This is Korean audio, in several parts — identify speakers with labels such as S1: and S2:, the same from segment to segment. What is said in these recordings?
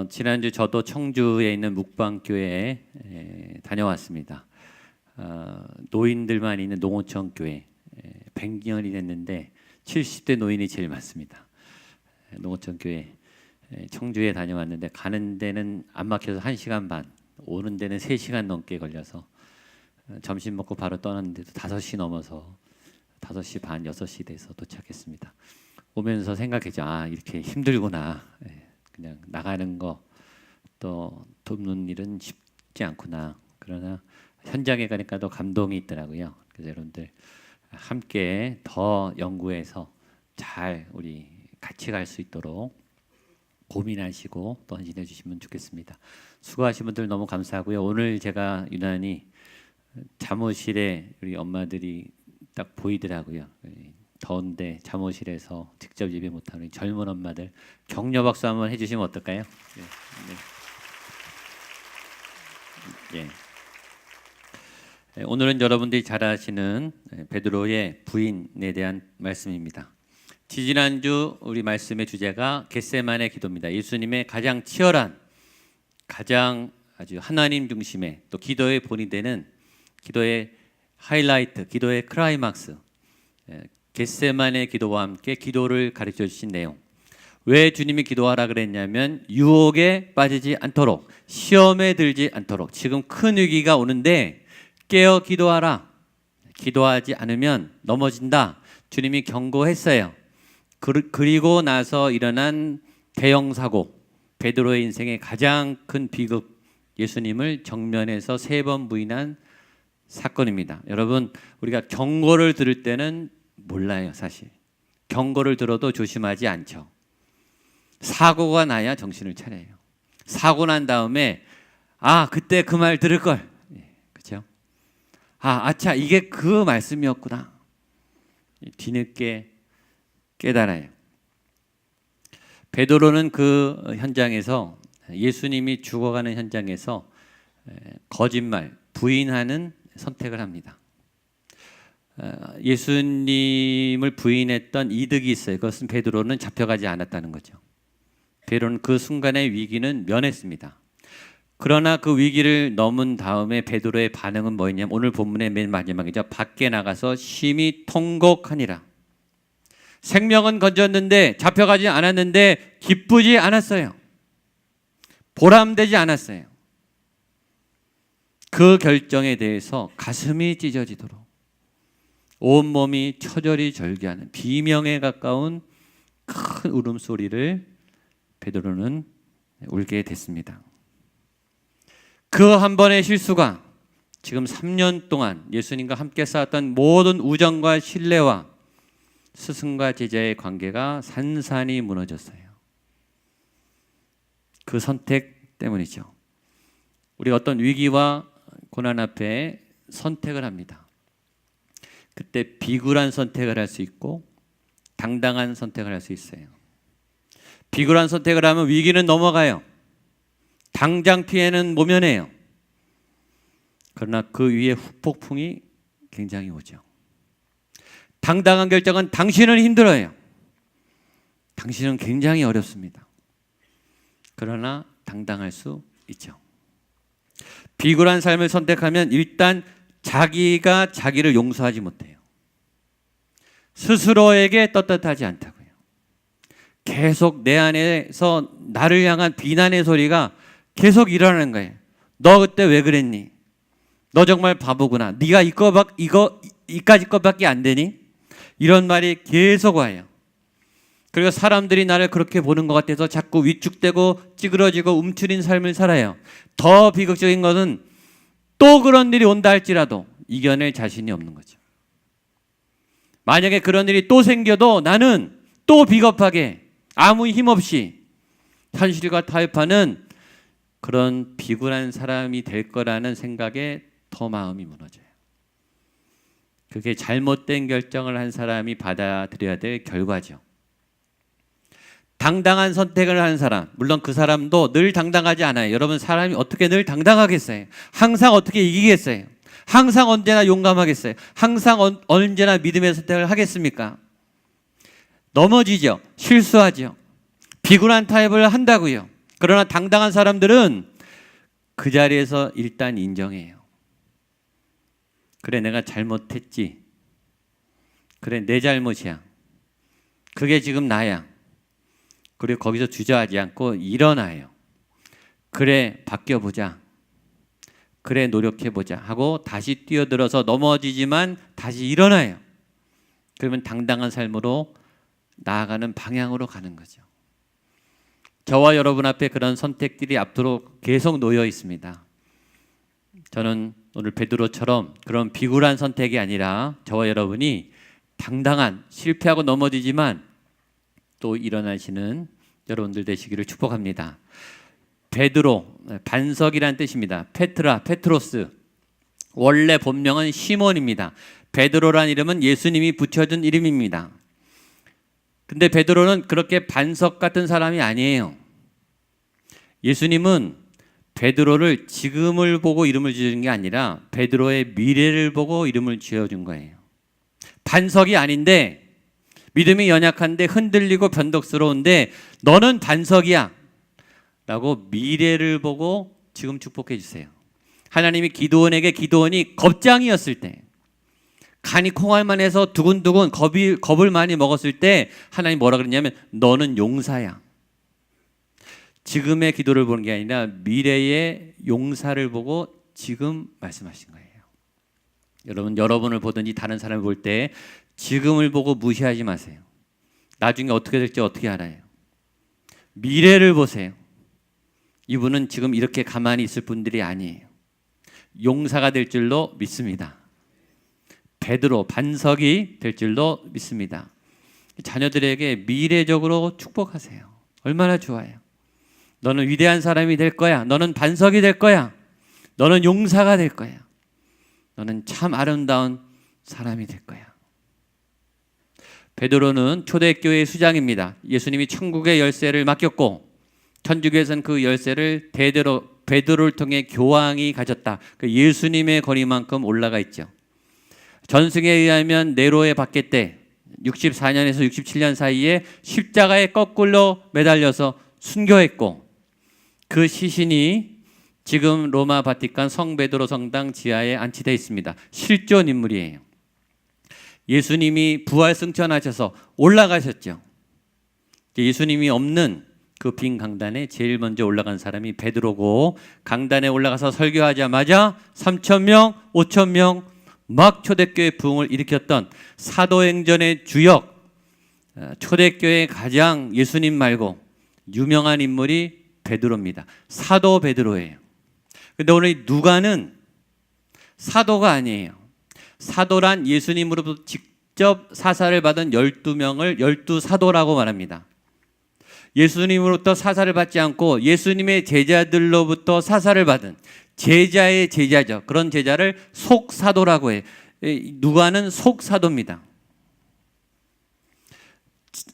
S1: 지난주 저도 청주에 있는 묵방교회에 다녀왔습니다. 노인들만 있는 농어촌 교회 100년이 됐는데 70대 노인이 제일 많습니다. 농어촌 교회 청주에 다녀왔는데 가는 데는 안 막혀서 1시간 반, 오는 데는 3시간 넘게 걸려서 점심 먹고 바로 떠났는데도 5시 넘어서 5시 반, 6시 돼서 도착했습니다. 오면서 생각했죠. 이렇게 힘들구나. 그냥 나가는 거 또 돕는 일은 쉽지 않구나. 그러나 현장에 가니까 더 감동이 있더라고요. 그래서 여러분들 함께 더 연구해서 잘 우리 같이 갈 수 있도록 고민하시고 또 헌신해 주시면 좋겠습니다. 수고하신 분들 너무 감사하고요. 오늘 제가 유난히 잠옷실에 우리 엄마들이 딱 보이더라고요. 더운데 잠옷실에서 직접 예배 못하는 젊은 엄마들 격려 박수 한번 해주시면 어떨까요? 네. 오늘은 여러분들이 잘 아시는 베드로의 부인에 대한 말씀입니다. 지지난주 우리 말씀의 주제가 겟세마네 기도입니다. 예수님의 가장 치열한, 가장 아주 하나님 중심의 또 기도의 본이 되는 기도의 하이라이트, 기도의 클라이막스, 겟세마네 기도와 함께 기도를 가르쳐 주신 내용. 왜 주님이 기도하라 그랬냐면 유혹에 빠지지 않도록, 시험에 들지 않도록. 지금 큰 위기가 오는데 깨어 기도하라. 기도하지 않으면 넘어진다. 주님이 경고했어요. 그리고 나서 일어난 대형 사고, 베드로의 인생의 가장 큰 비극, 예수님을 정면에서 3번 부인한 사건입니다. 여러분, 우리가 경고를 들을 때는 몰라요. 사실 경고를 들어도 조심하지 않죠. 사고가 나야 정신을 차려요. 사고 난 다음에 그때 그 말 들을 걸. 그렇죠? 아차, 이게 그 말씀이었구나. 뒤늦게 깨달아요. 베드로는 그 현장에서, 예수님이 죽어가는 현장에서 거짓말, 부인하는 선택을 합니다. 예수님을 부인했던 이득이 있어요. 그것은 베드로는 잡혀가지 않았다는 거죠. 베드로는 그 순간의 위기는 면했습니다. 그러나 그 위기를 넘은 다음에 베드로의 반응은 뭐였냐면 오늘 본문의 맨 마지막이죠. 밖에 나가서 심히 통곡하니라. 생명은 건졌는데, 잡혀가지 않았는데 기쁘지 않았어요. 보람되지 않았어요. 그 결정에 대해서 가슴이 찢어지도록 온몸이 처절히 절규하는 비명에 가까운 큰 울음소리를 베드로는 울게 됐습니다. 그 한 번의 실수가 지금 3년 동안 예수님과 함께 쌓았던 모든 우정과 신뢰와 스승과 제자의 관계가 산산이 무너졌어요. 그 선택 때문이죠. 우리가 어떤 위기와 고난 앞에 선택을 합니다. 그때 비굴한 선택을 할 수 있고 당당한 선택을 할 수 있어요. 비굴한 선택을 하면 위기는 넘어가요. 당장 피해는 모면해요. 그러나 그 위에 후폭풍이 굉장히 오죠. 당당한 결정은 당신은 힘들어요. 당신은 굉장히 어렵습니다. 그러나 당당할 수 있죠. 비굴한 삶을 선택하면 일단 자기가 자기를 용서하지 못해요. 스스로에게 떳떳하지 않다고요. 계속 내 안에서 나를 향한 비난의 소리가 계속 일어나는 거예요. 너 그때 왜 그랬니? 너 정말 바보구나. 네가 이까지 것밖에 안 되니? 이런 말이 계속 와요. 그리고 사람들이 나를 그렇게 보는 것 같아서 자꾸 위축되고 찌그러지고 움츠린 삶을 살아요. 더 비극적인 것은 또 그런 일이 온다 할지라도 이겨낼 자신이 없는 거죠. 만약에 그런 일이 또 생겨도 나는 또 비겁하게 아무 힘없이 현실과 타협하는 그런 비굴한 사람이 될 거라는 생각에 더 마음이 무너져요. 그게 잘못된 결정을 한 사람이 받아들여야 될 결과죠. 당당한 선택을 하는 사람, 물론 그 사람도 늘 당당하지 않아요. 여러분, 사람이 어떻게 늘 당당하겠어요? 항상 어떻게 이기겠어요? 항상 언제나 용감하겠어요? 항상 언제나 믿음의 선택을 하겠습니까? 넘어지죠. 실수하죠. 비굴한 타협을 한다고요. 그러나 당당한 사람들은 그 자리에서 일단 인정해요. 그래, 내가 잘못했지. 그래, 내 잘못이야. 그게 지금 나야. 그리고 거기서 주저하지 않고 일어나요. 그래, 바뀌어보자. 그래, 노력해보자 하고 다시 뛰어들어서 넘어지지만 다시 일어나요. 그러면 당당한 삶으로 나아가는 방향으로 가는 거죠. 저와 여러분 앞에 그런 선택들이 앞으로 계속 놓여 있습니다. 저는 오늘 베드로처럼 그런 비굴한 선택이 아니라 저와 여러분이 당당한, 실패하고 넘어지지만 또 일어나시는 여러분들 되시기를 축복합니다. 베드로, 반석이란 뜻입니다. 페트라, 페트로스. 원래 본명은 시몬입니다. 베드로란 이름은 예수님이 붙여준 이름입니다. 근데 베드로는 그렇게 반석 같은 사람이 아니에요. 예수님은 베드로를 지금을 보고 이름을 지은 게 아니라 베드로의 미래를 보고 이름을 지어준 거예요. 반석이 아닌데, 믿음이 연약한데 흔들리고 변덕스러운데 너는 반석이야 라고 미래를 보고 지금 축복해 주세요. 하나님이 기드온에게, 기드온이 겁장이었을 때, 간이 콩알만 해서 두근두근 겁을 많이 먹었을 때 하나님 뭐라 그랬냐면 너는 용사야. 지금의 기도를 보는 게 아니라 미래의 용사를 보고 지금 말씀하신 거예요. 여러분, 여러분을 보든지 다른 사람을 볼 때 지금을 보고 무시하지 마세요. 나중에 어떻게 될지 어떻게 알아요? 미래를 보세요. 이분은 지금 이렇게 가만히 있을 분들이 아니에요. 용사가 될 줄로 믿습니다. 베드로, 반석이 될 줄로 믿습니다. 자녀들에게 미래적으로 축복하세요. 얼마나 좋아요. 너는 위대한 사람이 될 거야. 너는 반석이 될 거야. 너는 용사가 될 거야. 너는 참 아름다운 사람이 될 거야. 베드로는 초대교회의 수장입니다. 예수님이 천국의 열쇠를 맡겼고 천주교에서는 그 열쇠를 대대로 베드로를 통해 교황이 가졌다. 그 예수님의 거리만큼 올라가 있죠. 전승에 의하면 네로의 박해 때 64년에서 67년 사이에 십자가에 거꾸로 매달려서 순교했고, 그 시신이 지금 로마 바티칸 성베드로 성당 지하에 안치되어 있습니다. 실존 인물이에요. 예수님이 부활 승천하셔서 올라가셨죠. 예수님이 없는 그 빈 강단에 제일 먼저 올라간 사람이 베드로고, 강단에 올라가서 설교하자마자 3,000명, 5,000명 막 초대교회 부흥을 일으켰던 사도행전의 주역, 초대교회 가장 예수님 말고 유명한 인물이 베드로입니다. 사도 베드로예요. 근데 오늘 누가는 사도가 아니에요. 사도란 예수님으로부터 직접 사사를 받은 12명을 12사도라고 말합니다. 예수님으로부터 사사를 받지 않고 예수님의 제자들로부터 사사를 받은 제자의 제자죠. 그런 제자를 속사도라고 해요. 누가는 속사도입니다.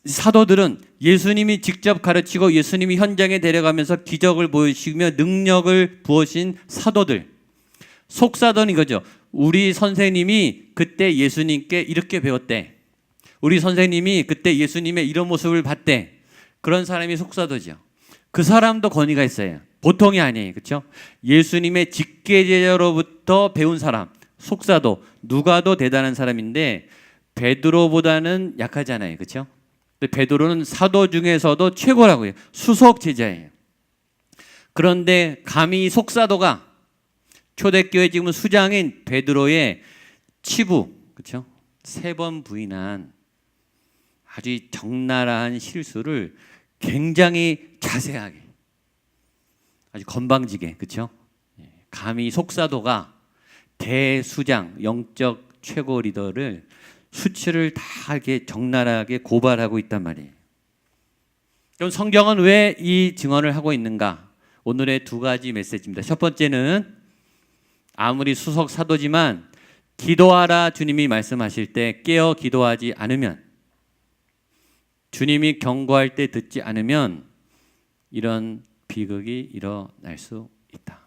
S1: 사도들은 예수님이 직접 가르치고 예수님이 현장에 데려가면서 기적을 보이시며 능력을 부으신 사도들. 속사도는 이거죠. 우리 선생님이 그때 예수님께 이렇게 배웠대. 우리 선생님이 그때 예수님의 이런 모습을 봤대. 그런 사람이 속사도죠. 그 사람도 권위가 있어요. 보통이 아니에요. 그렇죠? 예수님의 직계제자로부터 배운 사람, 속사도, 누가도 대단한 사람인데 베드로보다는 약하잖아요. 그렇죠? 근데 베드로는 사도 중에서도 최고라고요. 수석 제자예요. 그런데 감히 속사도가 초대교회 지금 수장인 베드로의 치부, 그렇죠? 3번 부인한 아주 적나라한 실수를 굉장히 자세하게, 아주 건방지게, 그렇죠? 감히 속사도가 대수장, 영적 최고 리더를 수치를 다 이렇게 적나라하게 고발하고 있단 말이에요. 그럼 성경은 왜 이 증언을 하고 있는가? 오늘의 2가지 메시지입니다. 첫 번째는 아무리 수석 사도지만 기도하라 주님이 말씀하실 때 깨어 기도하지 않으면, 주님이 경고할 때 듣지 않으면 이런 비극이 일어날 수 있다.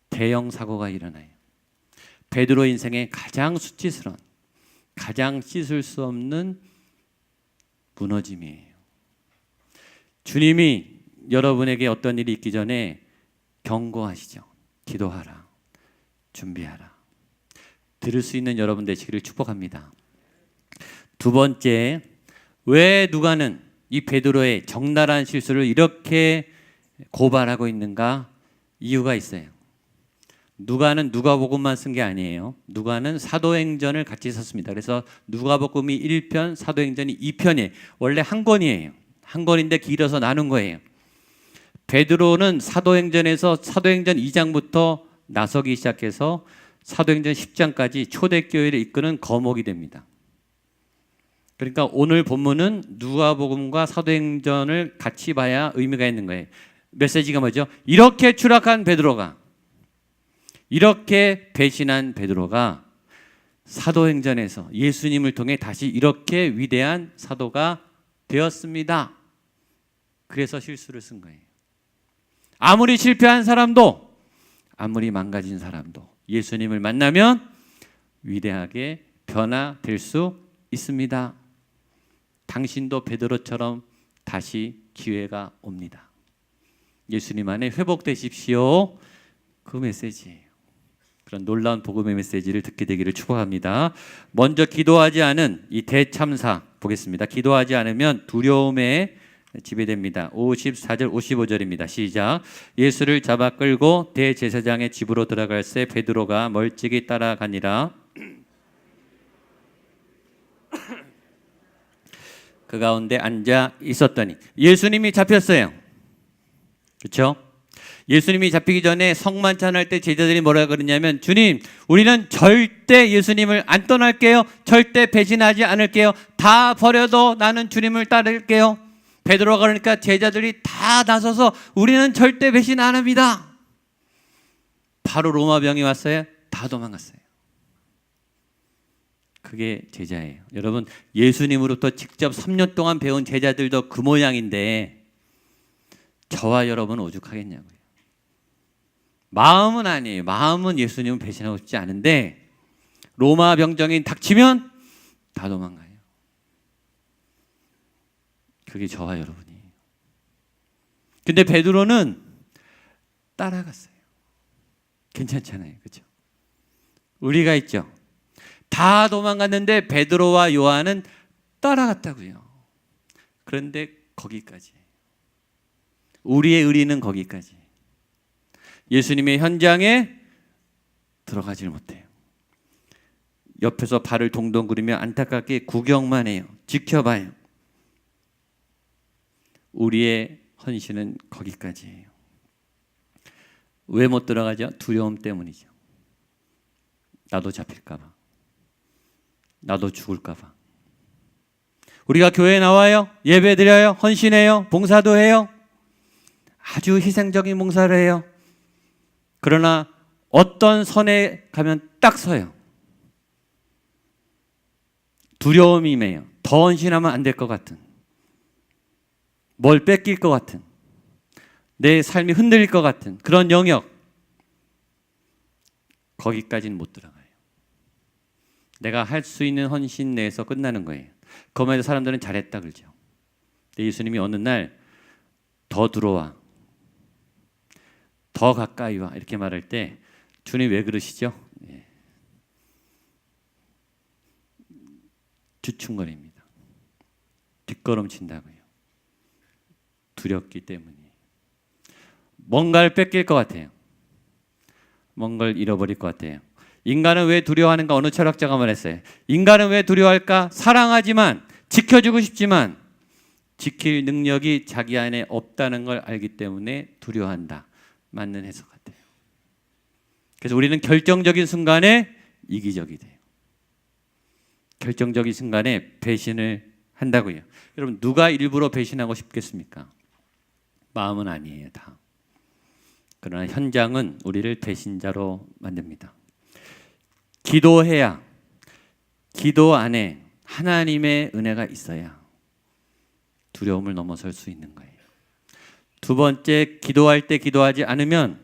S1: 대형 사고가 일어나요. 베드로 인생의 가장 수치스러운, 가장 씻을 수 없는 무너짐이에요. 주님이 여러분에게 어떤 일이 있기 전에 경고하시죠. 기도하라. 준비하라. 들을 수 있는 여러분 되시기를 축복합니다. 두 번째, 왜 누가는 이 베드로의 적나라한 실수를 이렇게 고발하고 있는가? 이유가 있어요. 누가는 누가복음만 쓴 게 아니에요. 누가는 사도행전을 같이 썼습니다. 그래서 누가복음이 1편, 사도행전이 2편이에요. 원래 한 권이에요. 한 권인데 길어서 나눈 거예요. 베드로는 사도행전에서 사도행전 2장부터 나서기 시작해서 사도행전 10장까지 초대교회를 이끄는 거목이 됩니다. 그러니까 오늘 본문은 누가복음과 사도행전을 같이 봐야 의미가 있는 거예요. 메시지가 뭐죠? 이렇게 추락한 베드로가, 이렇게 배신한 베드로가 사도행전에서 예수님을 통해 다시 이렇게 위대한 사도가 되었습니다. 그래서 실수를 쓴 거예요. 아무리 실패한 사람도, 아무리 망가진 사람도 예수님을 만나면 위대하게 변화될 수 있습니다. 당신도 베드로처럼 다시 기회가 옵니다. 예수님 안에 회복되십시오. 그 메시지예요. 그런 놀라운 복음의 메시지를 듣게 되기를 축복합니다. 먼저 기도하지 않은 이 대참사 보겠습니다. 기도하지 않으면 두려움에 지배됩니다. 54절 55절입니다. 시작. 예수를 잡아 끌고 대제사장의 집으로 들어갈새 베드로가 멀찍이 따라가니라. 그 가운데 앉아 있었더니 예수님이 잡혔어요. 그렇죠? 예수님이 잡히기 전에 성만찬할 때 제자들이 뭐라 그러냐면 주님, 우리는 절대 예수님을 안 떠날게요. 절대 배신하지 않을게요. 다 버려도 나는 주님을 따를게요. 베드로가 그러니까 제자들이 다 나서서 우리는 절대 배신 안 합니다. 바로 로마병이 왔어요. 다 도망갔어요. 그게 제자예요. 여러분, 예수님으로부터 직접 3년 동안 배운 제자들도 그 모양인데 저와 여러분은 오죽하겠냐고요. 마음은 아니에요. 마음은 예수님을 배신하고 싶지 않은데 로마 병정이 닥치면 다 도망가요. 그게 저와 여러분이에요. 근데 베드로는 따라갔어요. 괜찮잖아요. 그렇죠? 우리가 있죠. 다 도망갔는데 베드로와 요한은 따라갔다고요. 그런데 거기까지. 우리의 의리는 거기까지. 예수님의 현장에 들어가질 못해요. 옆에서 발을 동동 구르며 안타깝게 구경만 해요. 지켜봐요. 우리의 헌신은 거기까지예요. 왜 못 들어가죠? 두려움 때문이죠. 나도 잡힐까 봐. 나도 죽을까 봐. 우리가 교회에 나와요. 예배 드려요. 헌신해요. 봉사도 해요. 아주 희생적인 봉사를 해요. 그러나 어떤 선에 가면 딱 서요. 두려움이 임해요. 더 헌신하면 안 될 것 같은, 뭘 뺏길 것 같은, 내 삶이 흔들릴 것 같은 그런 영역, 거기까지는 못 들어가요. 내가 할 수 있는 헌신 내에서 끝나는 거예요. 그러면서 사람들은 잘했다 그러죠. 근데 예수님이 어느 날 더 들어와, 더 가까이 와 이렇게 말할 때 주님 왜 그러시죠? 주춤거립니다. 뒷걸음친다고요. 두렵기 때문이에요. 뭔가를 뺏길 것 같아요. 뭔가를 잃어버릴 것 같아요. 인간은 왜 두려워하는가? 어느 철학자가 말했어요. 인간은 왜 두려워할까? 사랑하지만, 지켜주고 싶지만 지킬 능력이 자기 안에 없다는 걸 알기 때문에 두려워한다. 맞는 해석 같아요. 그래서 우리는 결정적인 순간에 이기적이 돼요. 결정적인 순간에 배신을 한다고요. 여러분, 누가 일부러 배신하고 싶겠습니까? 마음은 아니에요, 다. 그러나 현장은 우리를 배신자로 만듭니다. 기도해야, 기도 안에 하나님의 은혜가 있어야 두려움을 넘어설 수 있는 거예요. 두 번째, 기도할 때 기도하지 않으면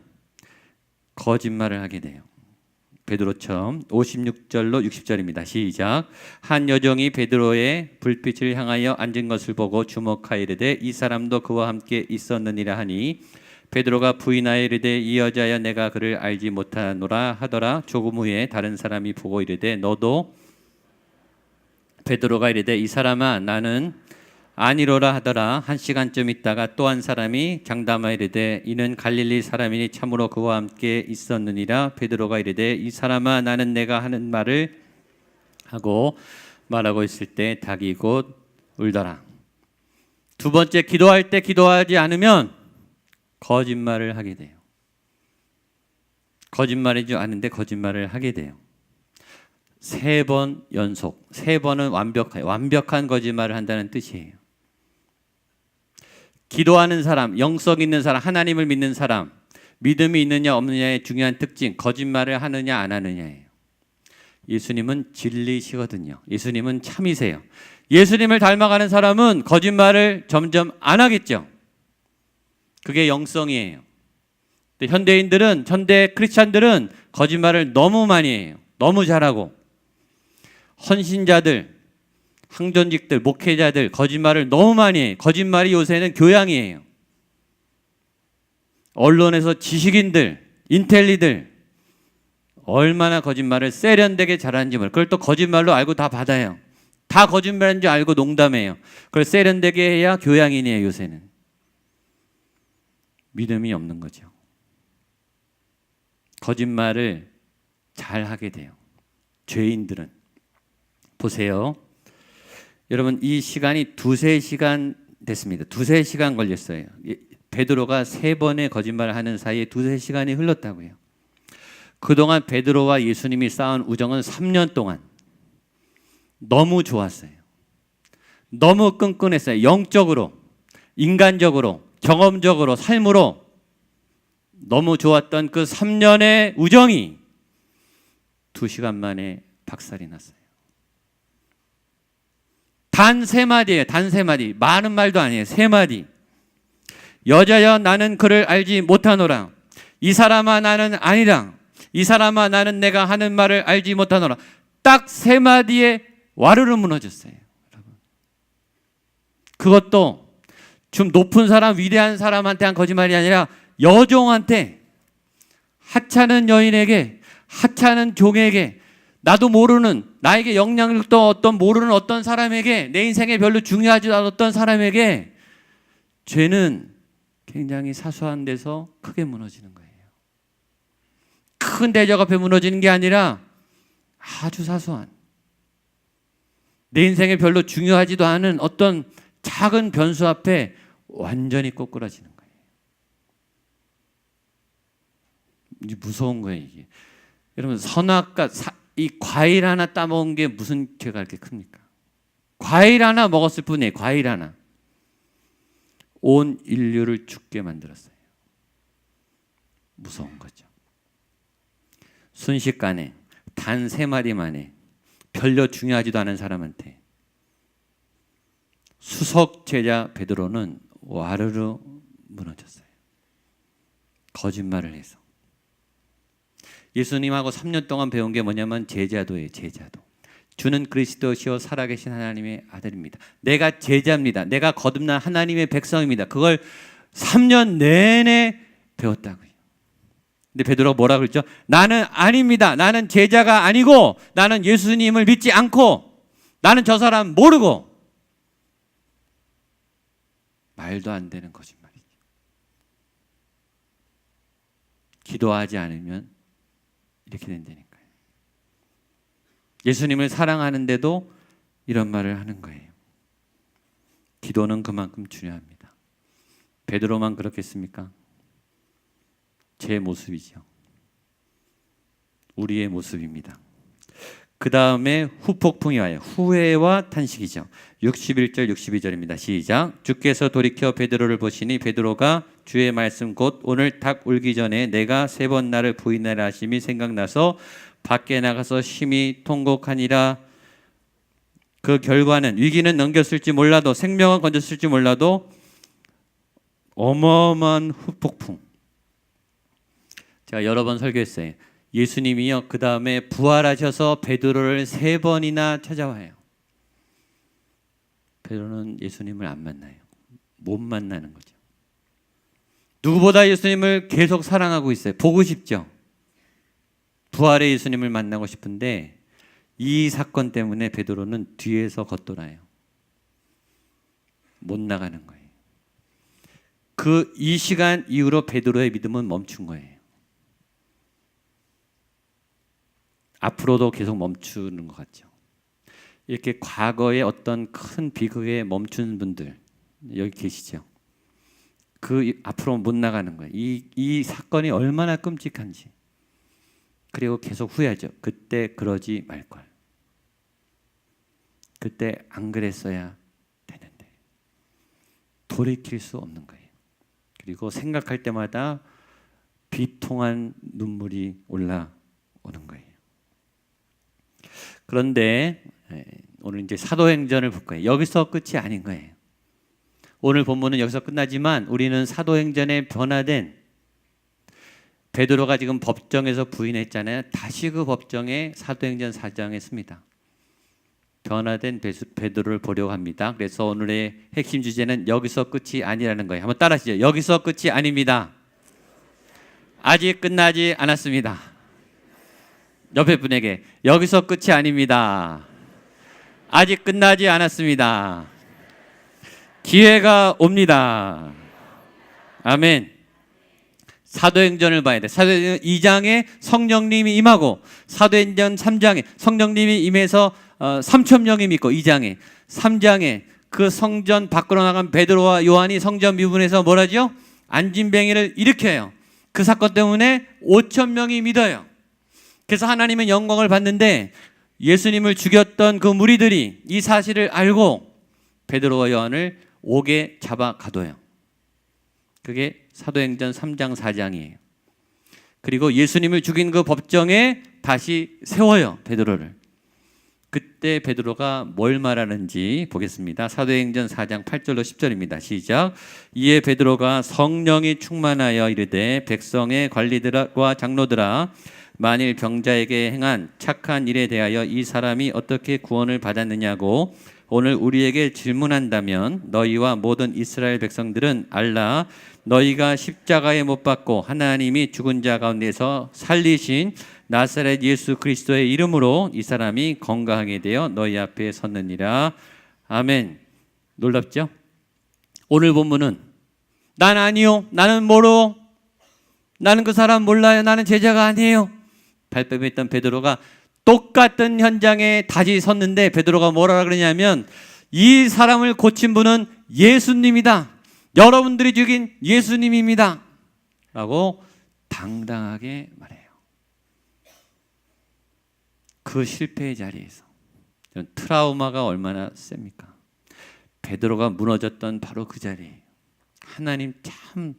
S1: 거짓말을 하게 돼요. 베드로처럼 56절로 60절입니다. 시작. 한 여종이 베드로의 불빛을 향하여 앉은 것을 보고 주목하여 이르되 이 사람도 그와 함께 있었느니라 하니 베드로가 부인하여 이르되 이 여자여 내가 그를 알지 못하노라 하더라. 조금 후에 다른 사람이 보고 이르되 너도? 베드로가 이르되 이 사람아 나는 아니로라 하더라. 한 시간쯤 있다가 또 한 사람이 장담하여 이르되 이는 갈릴리 사람이니 참으로 그와 함께 있었느니라. 베드로가 이르되 이 사람아 나는 내가 하는 말을 하고 말하고 있을 때 닭이 곧 울더라. 두 번째, 기도할 때 기도하지 않으면 거짓말을 하게 돼요. 거짓말이지 않은데 거짓말을 하게 돼요. 3번 연속, 3번은 완벽한 거짓말을 한다는 뜻이에요. 기도하는 사람, 영성 있는 사람, 하나님을 믿는 사람, 믿음이 있느냐 없느냐의 중요한 특징, 거짓말을 하느냐 안 하느냐예요. 예수님은 진리시거든요. 예수님은 참이세요. 예수님을 닮아가는 사람은 거짓말을 점점 안 하겠죠. 그게 영성이에요. 현대인들은, 현대 크리스찬들은 거짓말을 너무 많이 해요. 너무 잘하고. 헌신자들, 항전직들, 목회자들 거짓말을 너무 많이 해요. 거짓말이 요새는 교양이에요. 언론에서 지식인들, 인텔리들 얼마나 거짓말을 세련되게 잘하는지 몰라요. 그걸 또 거짓말로 알고 다 받아요. 다 거짓말인 줄 알고 농담해요. 그걸 세련되게 해야 교양인이에요. 요새는. 믿음이 없는 거죠. 거짓말을 잘 하게 돼요. 죄인들은. 보세요. 여러분 이 시간이 2-3시간 됐습니다. 2-3시간 걸렸어요. 베드로가 3번의 거짓말을 하는 사이에 2-3시간이 흘렀다고요. 그동안 베드로와 예수님이 쌓은 우정은 3년 동안 너무 좋았어요. 너무 끈끈했어요. 영적으로, 인간적으로, 경험적으로, 삶으로 너무 좋았던 그 3년의 우정이 2시간 만에 박살이 났어요. 단 3마디예요. 단 3마디. 많은 말도 아니에요. 3마디. 여자여 나는 그를 알지 못하노라. 이 사람아 나는 아니라. 이 사람아 나는 내가 하는 말을 알지 못하노라. 딱 3마디에 와르르 무너졌어요. 여러분. 그것도 좀 높은 사람, 위대한 사람한테 한 거짓말이 아니라 여종한테, 하찮은 여인에게, 하찮은 종에게, 나도 모르는, 나에게 영향력도 어떤 모르는 어떤 사람에게, 내 인생에 별로 중요하지 않았던 사람에게 죄는 굉장히 사소한 데서 크게 무너지는 거예요. 큰 대적 앞에 무너지는 게 아니라 아주 사소한, 내 인생에 별로 중요하지도 않은 어떤 작은 변수 앞에 완전히 꼬꾸라지는 거예요. 이게 무서운 거예요. 이게. 여러분 선악과 이 과일 하나 따먹은 게 무슨 죄가 그렇게 큽니까? 과일 하나 먹었을 뿐이에요. 과일 하나. 온 인류를 죽게 만들었어요. 무서운 거죠. 순식간에 단 3마디 만에 별로 중요하지도 않은 사람한테 수석 제자 베드로는 와르르 무너졌어요. 거짓말을 해서. 예수님하고 3년 동안 배운 게 뭐냐면 제자도예요. 제자도. 주는 그리스도시요 살아계신 하나님의 아들입니다. 내가 제자입니다. 내가 거듭난 하나님의 백성입니다. 그걸 3년 내내 배웠다고요. 근데 베드로가 뭐라 그랬죠? 나는 아닙니다. 나는 제자가 아니고 나는 예수님을 믿지 않고 나는 저 사람 모르고. 말도 안 되는 거짓말이죠. 기도하지 않으면 이렇게 된다니까요. 예수님을 사랑하는데도 이런 말을 하는 거예요. 기도는 그만큼 중요합니다. 베드로만 그렇겠습니까? 제 모습이죠. 우리의 모습입니다. 그 다음에 후폭풍이 와요. 후회와 탄식이죠. 61절 62절입니다. 시작. 주께서 돌이켜 베드로를 보시니 베드로가 주의 말씀 곧 오늘 닭 울기 전에 내가 3번 나를 부인하라 하심이 생각나서 밖에 나가서 심히 통곡하니라. 그 결과는 위기는 넘겼을지 몰라도 생명은 건졌을지 몰라도 어마어마한 후폭풍. 제가 여러 번 설교했어요. 예수님이요 그 다음에 부활하셔서 베드로를 3번이나 찾아와요. 베드로는 예수님을 안 만나요. 못 만나는 거죠. 누구보다 예수님을 계속 사랑하고 있어요. 보고 싶죠. 부활의 예수님을 만나고 싶은데 이 사건 때문에 베드로는 뒤에서 겉돌아요. 못 나가는 거예요. 이 시간 이후로 베드로의 믿음은 멈춘 거예요. 앞으로도 계속 멈추는 것 같죠. 이렇게 과거의 어떤 큰 비극에 멈춘 분들 여기 계시죠. 앞으로 못 나가는 거예요. 이 사건이 얼마나 끔찍한지. 그리고 계속 후회하죠. 그때 그러지 말걸. 그때 안 그랬어야 되는데. 돌이킬 수 없는 거예요. 그리고 생각할 때마다 비통한 눈물이 올라오는 거예요. 그런데 오늘 이제 사도행전을 볼 거예요. 여기서 끝이 아닌 거예요. 오늘 본문은 여기서 끝나지만 우리는 사도행전에 변화된 베드로가 지금 법정에서 부인했잖아요. 다시 그 법정에 사도행전 4장에 씁니다. 변화된 베드로를 보려고 합니다. 그래서 오늘의 핵심 주제는 여기서 끝이 아니라는 거예요. 한번 따라하시죠. 여기서 끝이 아닙니다. 아직 끝나지 않았습니다. 옆에 분에게 여기서 끝이 아닙니다. 아직 끝나지 않았습니다. 기회가 옵니다. 아멘. 사도행전을 봐야 돼. 사도행전 2장에 성령님이 임하고 사도행전 3장에 성령님이 임해서 3,000명이 믿고 2장에 3장에 그 성전 밖으로 나간 베드로와 요한이 성전 미문에서 뭐라죠? 안진뱅이를 일으켜요. 그 사건 때문에 5,000명이 믿어요. 그래서 하나님은 영광을 받는데 예수님을 죽였던 그 무리들이 이 사실을 알고 베드로와 요한을 옥에 잡아 가둬요. 그게 사도행전 3장 4장이에요. 그리고 예수님을 죽인 그 법정에 다시 세워요. 베드로를. 그때 베드로가 뭘 말하는지 보겠습니다. 사도행전 4장 8절로 10절입니다. 시작. 이에 베드로가 성령이 충만하여 이르되 백성의 관리들과 장로들아 만일 병자에게 행한 착한 일에 대하여 이 사람이 어떻게 구원을 받았느냐고 오늘 우리에게 질문한다면 너희와 모든 이스라엘 백성들은 알라 너희가 십자가에 못 박고 하나님이 죽은 자 가운데서 살리신 나사렛 예수 그리스도의 이름으로 이 사람이 건강하게 되어 너희 앞에 섰느니라. 아멘. 놀랍죠? 오늘 본문은 난 아니요, 나는 모르, 나는 그 사람 몰라요, 나는 제자가 아니에요 발뺌했던 베드로가 똑같은 현장에 다시 섰는데 베드로가 뭐라 그러냐면 이 사람을 고친 분은 예수님이다. 여러분들이 죽인 예수님입니다. 라고 당당하게 말해요. 그 실패의 자리에서 트라우마가 얼마나 셉니까? 베드로가 무너졌던 바로 그 자리예요. 하나님 참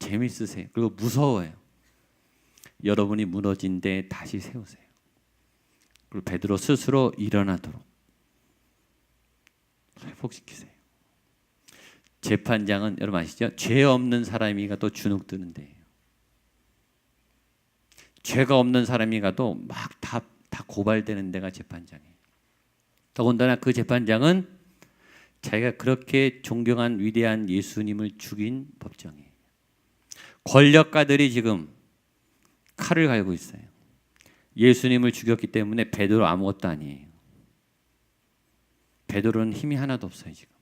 S1: 재밌으세요. 그리고 무서워요. 여러분이 무너진 데 다시 세우세요. 그리고 베드로 스스로 일어나도록 회복시키세요. 재판장은 여러분 아시죠? 죄 없는 사람이 가도 주눅 드는 데예요. 죄가 없는 사람이 가도 막 다 고발되는 데가 재판장이에요. 더군다나 그 재판장은 자기가 그렇게 존경한 위대한 예수님을 죽인 법정이에요. 권력가들이 지금 칼을 갈고 있어요. 예수님을 죽였기 때문에 베드로 아무것도 아니에요. 베드로는 힘이 하나도 없어요 지금.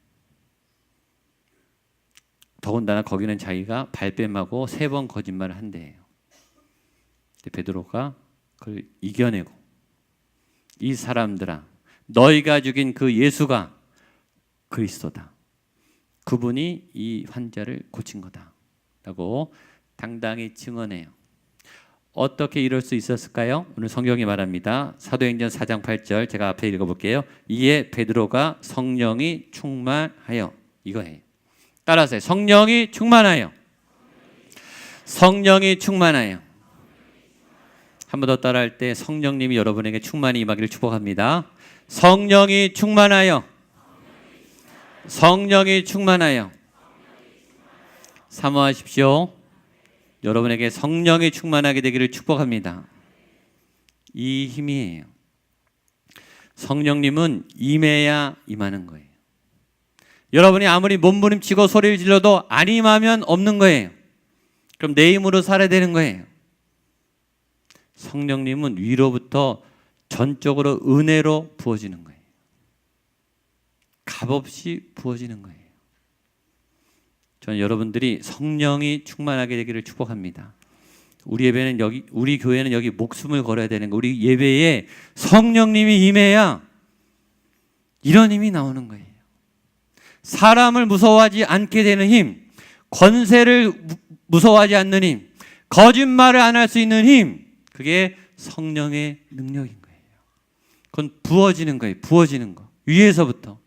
S1: 더군다나 거기는 자기가 발뺌하고 3번 거짓말을 한대요. 베드로가 그걸 이겨내고 이 사람들아 너희가 죽인 그 예수가 그리스도다. 그분이 이 환자를 고친 거다. 라고 당당히 증언해요. 어떻게 이럴 수 있었을까요? 오늘 성경이 말합니다. 사도행전 4장 8절 제가 앞에 읽어볼게요. 이에 베드로가 성령이 충만하여 이거예요. 따라하세요. 성령이 충만하여. 성령이 충만하여. 한 번 더 따라할 때 성령님이 여러분에게 충만히 임하기를 축복합니다. 성령이 충만하여. 성령이 충만하여. 사모하십시오. 여러분에게 성령이 충만하게 되기를 축복합니다. 이 힘이에요. 성령님은 임해야 임하는 거예요. 여러분이 아무리 몸부림치고 소리를 질러도 안 임하면 없는 거예요. 그럼 내 힘으로 살아야 되는 거예요. 성령님은 위로부터 전적으로 은혜로 부어지는 거예요. 값없이 부어지는 거예요. 저는 여러분들이 성령이 충만하게 되기를 축복합니다. 우리 교회는 여기 목숨을 걸어야 되는 거. 우리 예배에 성령님이 임해야 이런 힘이 나오는 거예요. 사람을 무서워하지 않게 되는 힘, 권세를 무서워하지 않는 힘, 거짓말을 안 할 수 있는 힘, 그게 성령의 능력인 거예요. 그건 부어지는 거예요. 부어지는 거. 위에서부터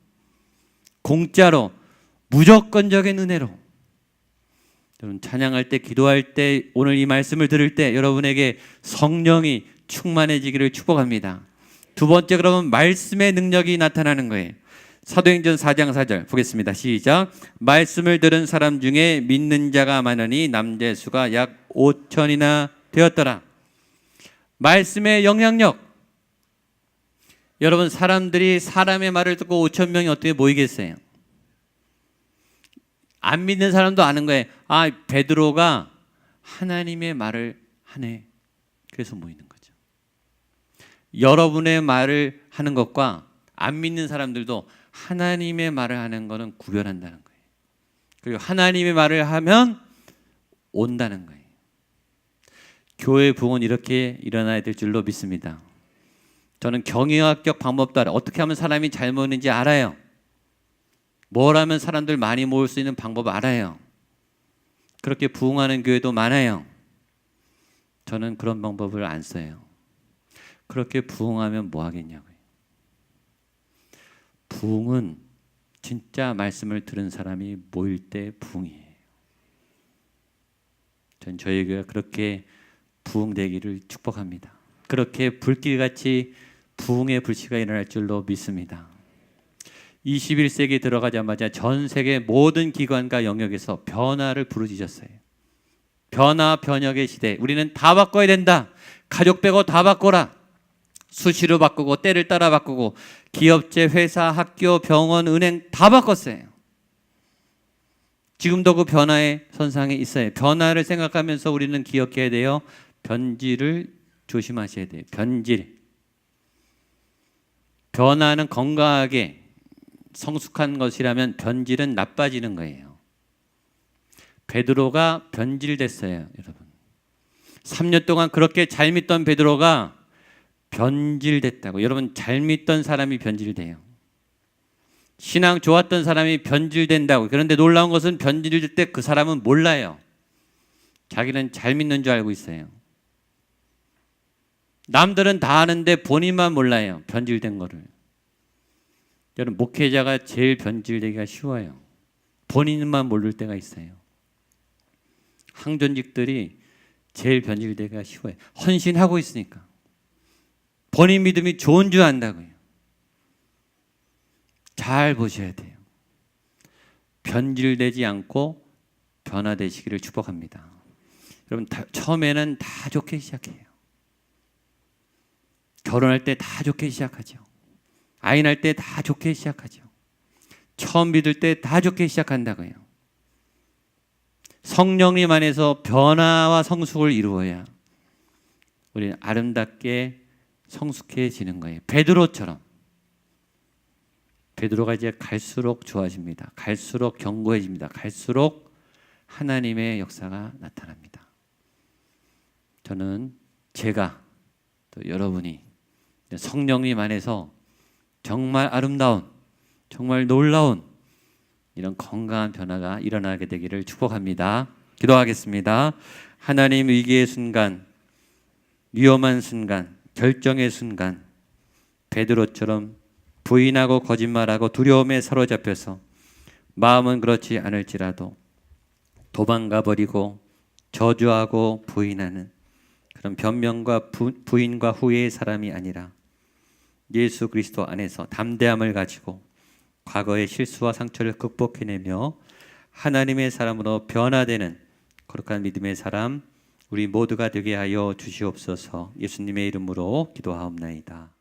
S1: 공짜로 무조건적인 은혜로. 여러분 찬양할 때, 기도할 때, 오늘 이 말씀을 들을 때 여러분에게 성령이 충만해지기를 축복합니다. 두 번째, 그러면 말씀의 능력이 나타나는 거예요. 사도행전 4장 4절 보겠습니다. 시작. 말씀을 들은 사람 중에 믿는 자가 많으니 남자 수가 약 5천이나 되었더라. 말씀의 영향력. 여러분, 사람들이 사람의 말을 듣고 5천 명이 어떻게 모이겠어요? 안 믿는 사람도 아는 거예요. 아, 베드로가 하나님의 말을 하네. 그래서 모이는 거죠. 여러분의 말을 하는 것과 안 믿는 사람들도 하나님의 말을 하는 것은 구별한다는 거예요. 그리고 하나님의 말을 하면 온다는 거예요. 교회 부흥은 이렇게 일어나야 될 줄로 믿습니다. 저는 경영학적 방법도 알아요. 어떻게 하면 사람이 잘 모이는지 알아요. 뭘 하면 사람들 많이 모을 수 있는 방법 알아요. 그렇게 부흥하는 교회도 많아요. 저는 그런 방법을 안 써요. 그렇게 부흥하면 뭐 하겠냐고요. 부흥은 진짜 말씀을 들은 사람이 모일 때 부흥이에요. 전 저희 교회가 그렇게 부흥되기를 축복합니다. 그렇게 불길같이 부흥의 불씨가 일어날 줄로 믿습니다. 21세기 들어가자마자 전 세계 모든 기관과 영역에서 변화를 부르짖었어요. 변화 변혁의 시대. 우리는 다 바꿔야 된다. 가족 빼고 다 바꿔라. 수시로 바꾸고 때를 따라 바꾸고 기업체, 회사, 학교, 병원, 은행 다 바꿨어요. 지금도 그 변화의 선상에 있어요. 변화를 생각하면서 우리는 기억해야 돼요. 변질을 조심하셔야 돼요. 변질. 변화는 건강하게 성숙한 것이라면 변질은 나빠지는 거예요. 베드로가 변질됐어요, 여러분. 3년 동안 그렇게 잘 믿던 베드로가 변질됐다고. 여러분, 잘 믿던 사람이 변질돼요. 신앙 좋았던 사람이 변질된다고. 그런데 놀라운 것은 변질될 때 그 사람은 몰라요. 자기는 잘 믿는 줄 알고 있어요. 남들은 다 아는데 본인만 몰라요. 변질된 거를. 여러분, 목회자가 제일 변질되기가 쉬워요. 본인만 모를 때가 있어요. 항존직들이 제일 변질되기가 쉬워요. 헌신하고 있으니까. 본인 믿음이 좋은 줄 안다고요. 잘 보셔야 돼요. 변질되지 않고 변화되시기를 축복합니다. 여러분, 처음에는 다 좋게 시작해요. 결혼할 때 다 좋게 시작하죠. 아이 낳을 때 다 좋게 시작하죠. 처음 믿을 때 다 좋게 시작한다고요. 성령님 안에서 변화와 성숙을 이루어야 우리는 아름답게 성숙해지는 거예요. 베드로처럼. 베드로가 이제 갈수록 좋아집니다. 갈수록 견고해집니다. 갈수록 하나님의 역사가 나타납니다. 저는 제가 또 여러분이 성령님 안에서 정말 아름다운, 정말 놀라운 이런 건강한 변화가 일어나게 되기를 축복합니다. 기도하겠습니다. 하나님, 위기의 순간, 위험한 순간, 결정의 순간, 베드로처럼 부인하고 거짓말하고 두려움에 사로잡혀서 마음은 그렇지 않을지라도 도망가 버리고 저주하고 부인하는 그런 변명과 부인과 후회의 사람이 아니라 예수 그리스도 안에서 담대함을 가지고 과거의 실수와 상처를 극복해내며 하나님의 사람으로 변화되는 거룩한 믿음의 사람, 우리 모두가 되게 하여 주시옵소서. 예수님의 이름으로 기도하옵나이다.